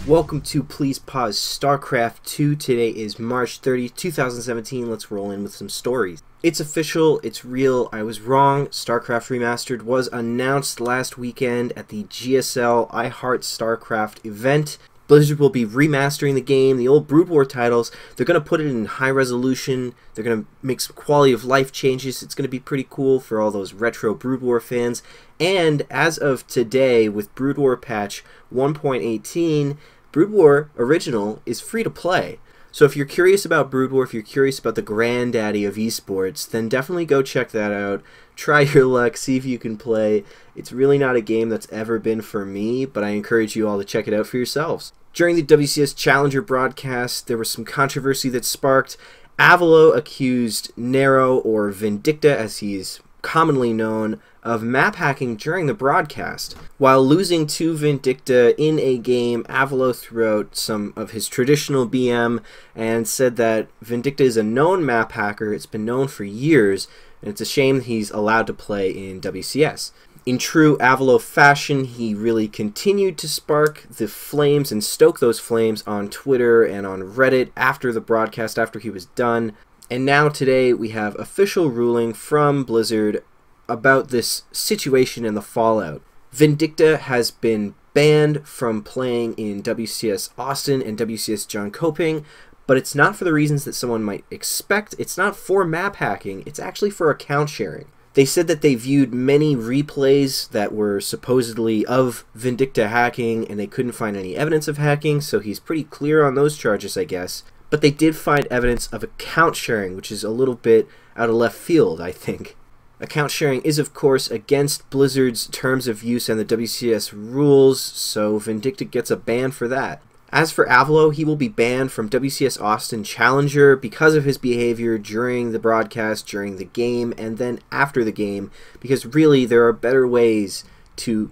Welcome to Please Pause StarCraft 2. Today is March 30th, 2017. Let's roll in with some stories. It's official, it's real, I was wrong. StarCraft Remastered was announced last weekend at the GSL I Heart StarCraft event. Blizzard will be remastering the game, the old Brood War titles. They're going to put it in high resolution. They're going to make some quality of life changes. It's going to be pretty cool for all those retro Brood War fans. And as of today, with Brood War patch 1.18, Brood War Original is free to play. So if you're curious about Brood War, if you're curious about the granddaddy of esports, then definitely go check that out. Try your luck, see if you can play. It's really not a game that's ever been for me, but I encourage you all to check it out for yourselves. During the WCS Challenger broadcast, there was some controversy that sparked. Avalo accused Nero, or Vindicta as he's commonly known, of map hacking during the broadcast. While losing to Vindicta in a game, Avalo threw out some of his traditional BM and said that Vindicta is a known map hacker. It's been known for years, and it's a shame he's allowed to play in WCS. In true Avalo fashion, he really continued to spark the flames and stoke those flames on Twitter and on Reddit after the broadcast, after he was done. And now today we have official ruling from Blizzard about this situation and the fallout. Vindicta has been banned from playing in WCS Austin and WCS John Coping, but it's not for the reasons that someone might expect. It's not for map hacking, it's actually for account sharing. They said that they viewed many replays that were supposedly of Vindicta hacking and they couldn't find any evidence of hacking, so he's pretty clear on those charges, I guess. But they did find evidence of account sharing, which is a little bit out of left field, I think. Account sharing is, of course, against Blizzard's terms of use and the WCS rules, so Vindicta gets a ban for that. As for Avalo, he will be banned from WCS Austin Challenger because of his behavior during the broadcast, during the game, and then after the game, because really there are better ways to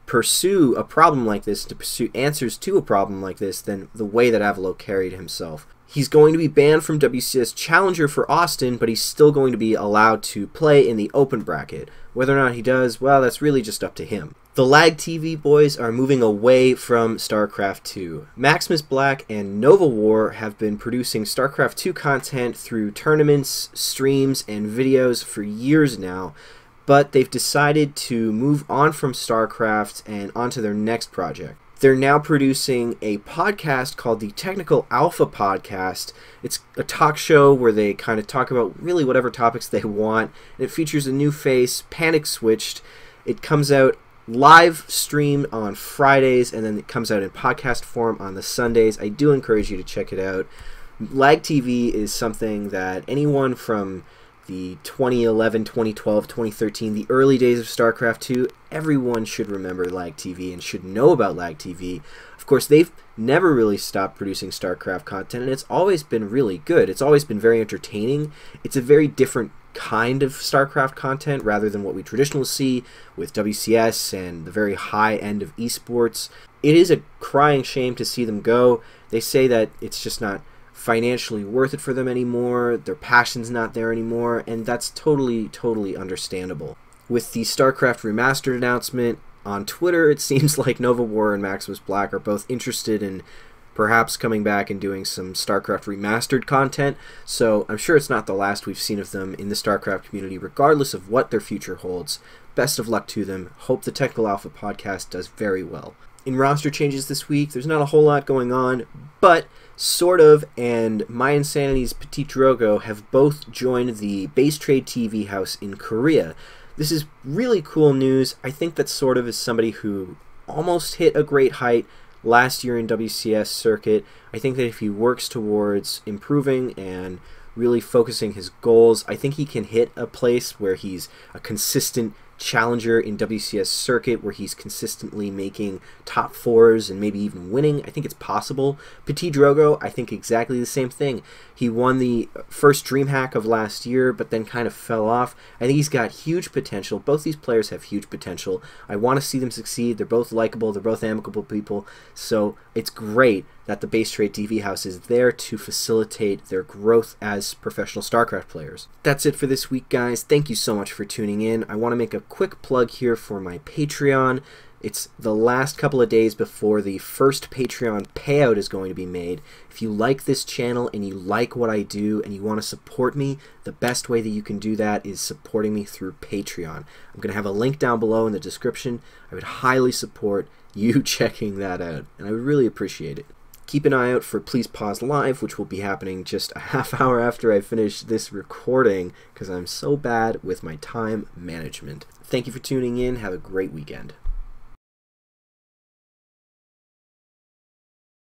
pursue a problem like this, to pursue answers to a problem like this, than the way that Avalo carried himself. He's going to be banned from WCS Challenger for Austin, but he's still going to be allowed to play in the open bracket. Whether or not he does, well, that's really just up to him. The Lag TV boys are moving away from StarCraft 2. Maximus Black and Nova War have been producing StarCraft 2 content through tournaments, streams, and videos for years now, but they've decided to move on from StarCraft and onto their next project. They're now producing a podcast called the Technical Alpha Podcast. It's a talk show where they kind of talk about really whatever topics they want. And it features a new face, Panic Switched. It comes out live streamed on Fridays, and then it comes out in podcast form on the Sundays. I do encourage you to check it out. Lag TV is something that anyone from the 2011, 2012, 2013, the early days of StarCraft 2, everyone should remember Lag TV and should know about Lag TV. Of course, they've never really stopped producing StarCraft content, and it's always been really good. It's always been very entertaining. It's a very different kind of StarCraft content rather than what we traditionally see with WCS and the very high end of esports. It is a crying shame to see them go. They say that it's just not financially worth it for them anymore, their passion's not there anymore, and that's totally understandable. With the StarCraft Remastered announcement on Twitter, it seems like Nova War and Maximus Black are both interested in perhaps coming back and doing some StarCraft Remastered content, so I'm sure it's not the last we've seen of them in the StarCraft community, regardless of what their future holds. Best of luck to them. Hope the Technical Alpha podcast does very well. In roster changes this week, there's not a whole lot going on, but Sort of and My Insanity's Petit Drogo have both joined the Base Trade TV house in Korea. This is really cool news. I think that Sort of is somebody who almost hit a great height last year in WCS circuit. I think that if he works towards improving and really focusing his goals, I think he can hit a place where he's a consistent challenger in WCS circuit, where he's consistently making top fours and maybe even winning. I think it's possible. Petit Drogo, I think exactly the same thing. He won the first DreamHack of last year, but then kind of fell off. I think he's got huge potential. Both these players have huge potential. I want to see them succeed. They're both likable. They're both amicable people. So it's great that the Base Trade TV house is there to facilitate their growth as professional StarCraft players. That's it for this week, guys. Thank you so much for tuning in. I want to make a quick plug here for my Patreon. It's the last couple of days before the first Patreon payout is going to be made. If you like this channel and you like what I do and you want to support me, the best way that you can do that is supporting me through Patreon. I'm going to have a link down below in the description. I would highly support you checking that out, and I would really appreciate it. Keep an eye out for Please Pause Live, which will be happening just a half hour after I finish this recording, because I'm so bad with my time management. Thank you for tuning in. Have a great weekend.